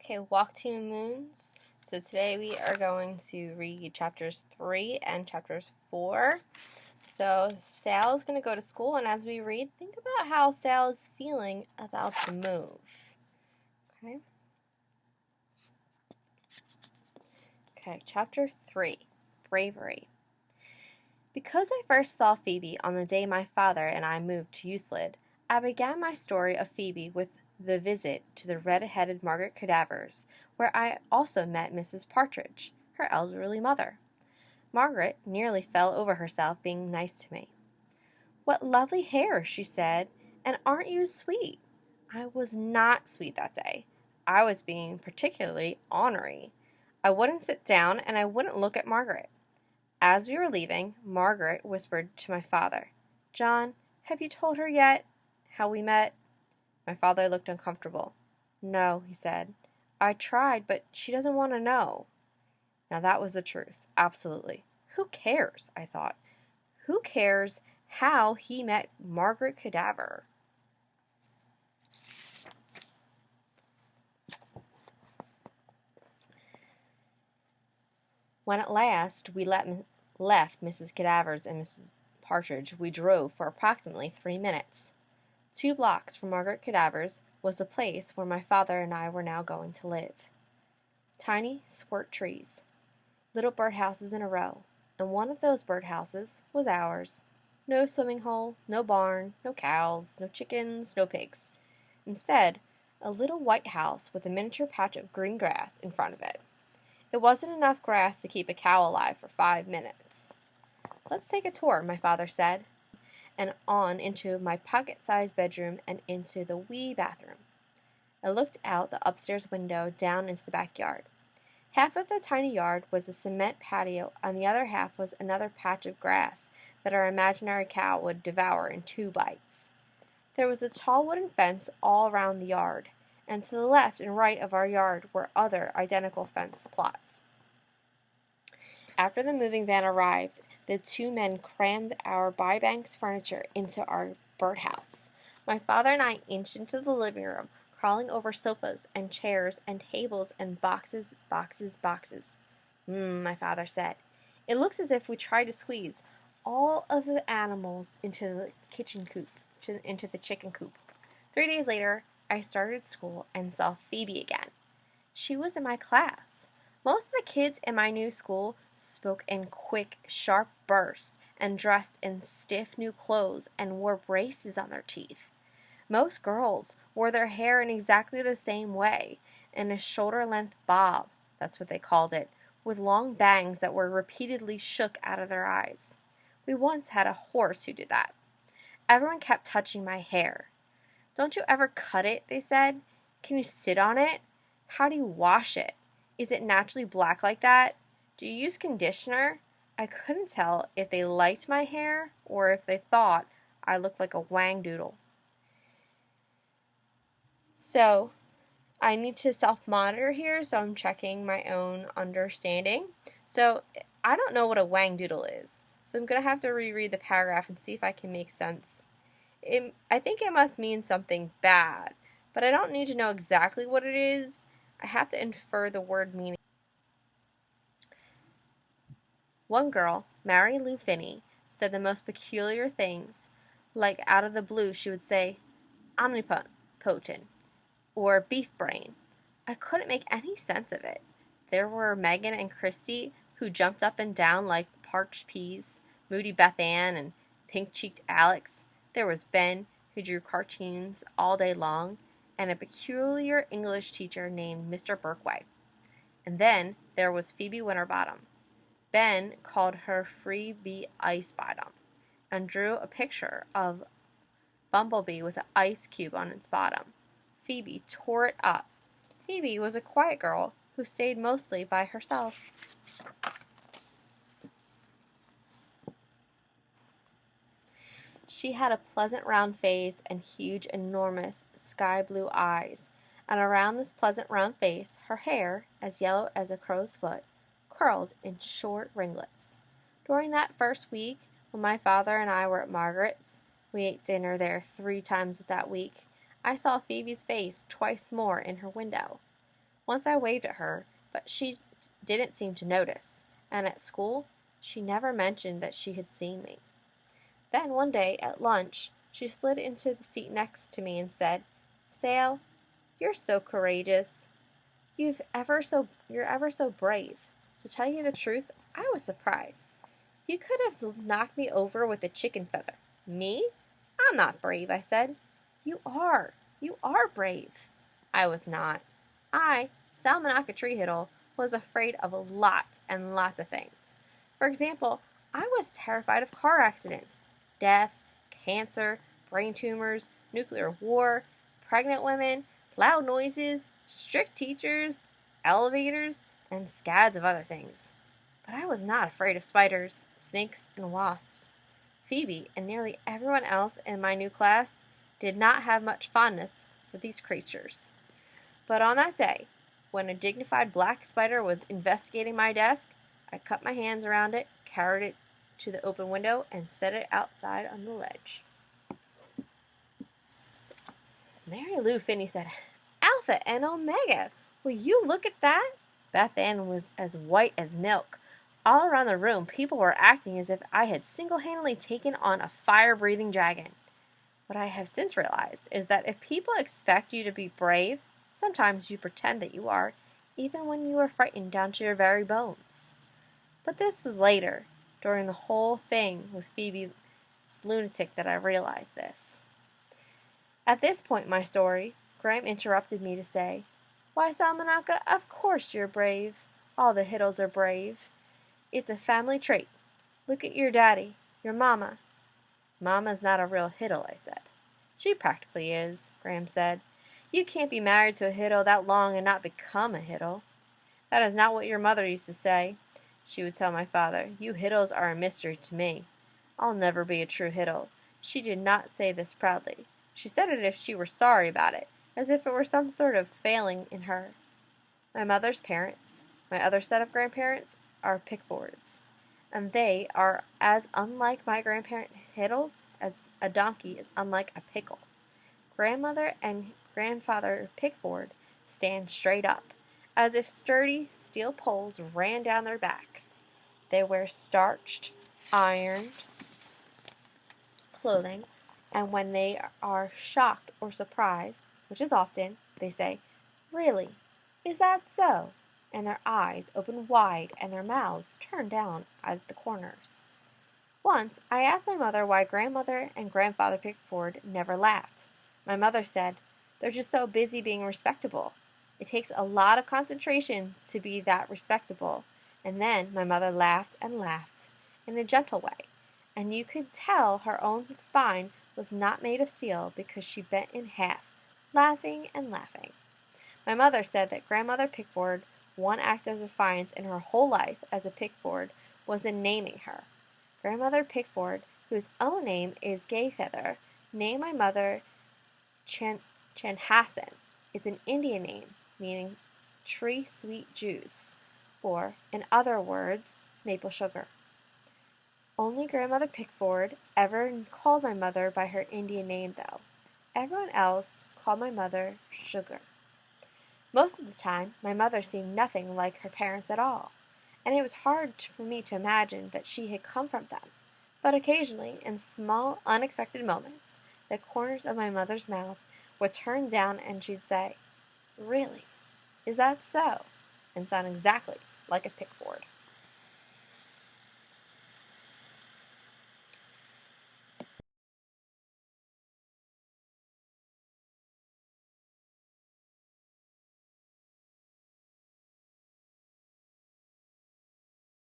Okay, Walk to Moons. So today we are going to read chapters 3 and chapters 4. So Sal is going to go to school, and as we read, think about how Sal is feeling about the move. Okay, chapter 3, Bravery. Because I first saw Phoebe on the day my father and I moved to Euclid, I began my story of Phoebe with the visit to the red-headed Margaret Cadavers, where I also met Mrs. Partridge, her elderly mother. Margaret nearly fell over herself being nice to me. "What lovely hair," she said, "and aren't you sweet?" I was not sweet that day. I was being particularly ornery. I wouldn't sit down, and I wouldn't look at Margaret. As we were leaving, Margaret whispered to my father, "John, have you told her yet how we met?" My father looked uncomfortable. "No," he said. "I tried, but she doesn't want to know." Now that was the truth, absolutely. Who cares, I thought. Who cares how he met Margaret Cadaver? When at last we left Mrs. Cadaver's and Mrs. Partridge, we drove for approximately 3 minutes. 2 blocks from Margaret Cadaver's was the place where my father and I were now going to live. Tiny, squirt trees, little birdhouses in a row, and one of those birdhouses was ours. No swimming hole, no barn, no cows, no chickens, no pigs. Instead, a little white house with a miniature patch of green grass in front of it. It wasn't enough grass to keep a cow alive for 5 minutes. "Let's take a tour," my father said, and on into my pocket-sized bedroom and into the wee bathroom. I looked out the upstairs window down into the backyard. Half of the tiny yard was a cement patio, and the other half was another patch of grass that our imaginary cow would devour in 2 bites. There was a tall wooden fence all round the yard, and to the left and right of our yard were other identical fence plots. After the moving van arrived, the 2 men crammed our Bybanks furniture into our birdhouse. My father and I inched into the living room, crawling over sofas and chairs and tables and boxes. My father said. "It looks as if we tried to squeeze all of the animals into the chicken coop." 3 days later, I started school and saw Phoebe again. She was in my class. Most of the kids in my new school spoke in quick, sharp bursts and dressed in stiff new clothes and wore braces on their teeth. Most girls wore their hair in exactly the same way, in a shoulder-length bob, that's what they called it, with long bangs that were repeatedly shook out of their eyes. We once had a horse who did that. Everyone kept touching my hair. "Don't you ever cut it?" they said. "Can you sit on it? How do you wash it? Is it naturally black like that? Do you use conditioner?" I couldn't tell if they liked my hair or if they thought I looked like a whangdoodle. So, I need to self-monitor here, so I'm checking my own understanding. So, I don't know what a whangdoodle is. So I'm going to have to reread the paragraph and see if I can make sense. I think it must mean something bad, but I don't need to know exactly what it is. I have to infer the word meaning. One girl, Mary Lou Finney, said the most peculiar things. Like out of the blue she would say, "omnipotent," or "beef brain." I couldn't make any sense of it. There were Megan and Christy, who jumped up and down like parched peas, moody Beth Ann and pink-cheeked Alex. There was Ben, who drew cartoons all day long, and a peculiar English teacher named Mr. Birkway. And then there was Phoebe Winterbottom. Ben called her Freebie Icebottom and drew a picture of Bumblebee with an ice cube on its bottom. Phoebe tore it up. Phoebe was a quiet girl who stayed mostly by herself. She had a pleasant round face and huge, enormous, sky-blue eyes, and around this pleasant round face her hair, as yellow as a crow's foot, curled in short ringlets. During that first week, when my father and I were at Margaret's, we ate dinner there 3 times that week, I saw Phoebe's face twice more in her window. Once I waved at her, but she didn't seem to notice, and at school, she never mentioned that she had seen me. Then one day, at lunch, she slid into the seat next to me and said, "Sal, you're so courageous. You're ever so brave. To tell you the truth, I was surprised. You could have knocked me over with a chicken feather." "Me? I'm not brave," I said. "You are. You are brave." I was not. I, Salmonaka Treehiddle, was afraid of lots and lots of things. For example, I was terrified of car accidents, death, cancer, brain tumors, nuclear war, pregnant women, loud noises, strict teachers, elevators, and scads of other things. But I was not afraid of spiders, snakes, and wasps. Phoebe and nearly everyone else in my new class did not have much fondness for these creatures. But on that day, when a dignified black spider was investigating my desk, I cut my hands around it, carried it to the open window, and set it outside on the ledge. Mary Lou Finney said, "Alpha and Omega, will you look at that?" Beth Ann was as white as milk. All around the room, people were acting as if I had single-handedly taken on a fire-breathing dragon. What I have since realized is that if people expect you to be brave, sometimes you pretend that you are, even when you are frightened down to your very bones. But this was later, during the whole thing with Phoebe's lunatic, that I realized this. At this point in my story, Graham interrupted me to say, "Why, Salmonaka, of course you're brave. All the Hiddles are brave. It's a family trait. Look at your daddy, your mama." "Mama's not a real Hiddle," I said. "She practically is," Graham said. "You can't be married to a Hiddle that long and not become a Hiddle. That is not what your mother used to say. She would tell my father, 'You Hiddles are a mystery to me. I'll never be a true Hiddle.' She did not say this proudly. She said it as if she were sorry about it, as if it were some sort of failing in her. My mother's parents, my other set of grandparents, are Pickfords, and they are as unlike my grandparent Hiddles as a donkey is unlike a pickle. Grandmother and grandfather Pickford stand straight up, as if sturdy steel poles ran down their backs. They wear starched, ironed clothing, and when they are shocked or surprised, which is often, they say, 'Really? Is that so?' and their eyes open wide and their mouths turn down at the corners. Once I asked my mother why grandmother and grandfather Pickford never laughed. My mother said, 'They're just so busy being respectable. It takes a lot of concentration to be that respectable.' And then my mother laughed and laughed, in a gentle way, and you could tell her own spine was not made of steel because she bent in half, laughing and laughing. My mother said that Grandmother Pickford, one act of defiance in her whole life as a Pickford was in naming her. Grandmother Pickford, whose own name is Gayfeather, named my mother Chanhassen. It's an Indian name meaning tree sweet juice, or, in other words, maple sugar. Only Grandmother Pickford ever called my mother by her Indian name, though. Everyone else called my mother Sugar. Most of the time, my mother seemed nothing like her parents at all, and it was hard for me to imagine that she had come from them. But occasionally, in small, unexpected moments, the corners of my mother's mouth would turn down and she'd say, "Really? Is that so?" and sound exactly like a Pickford.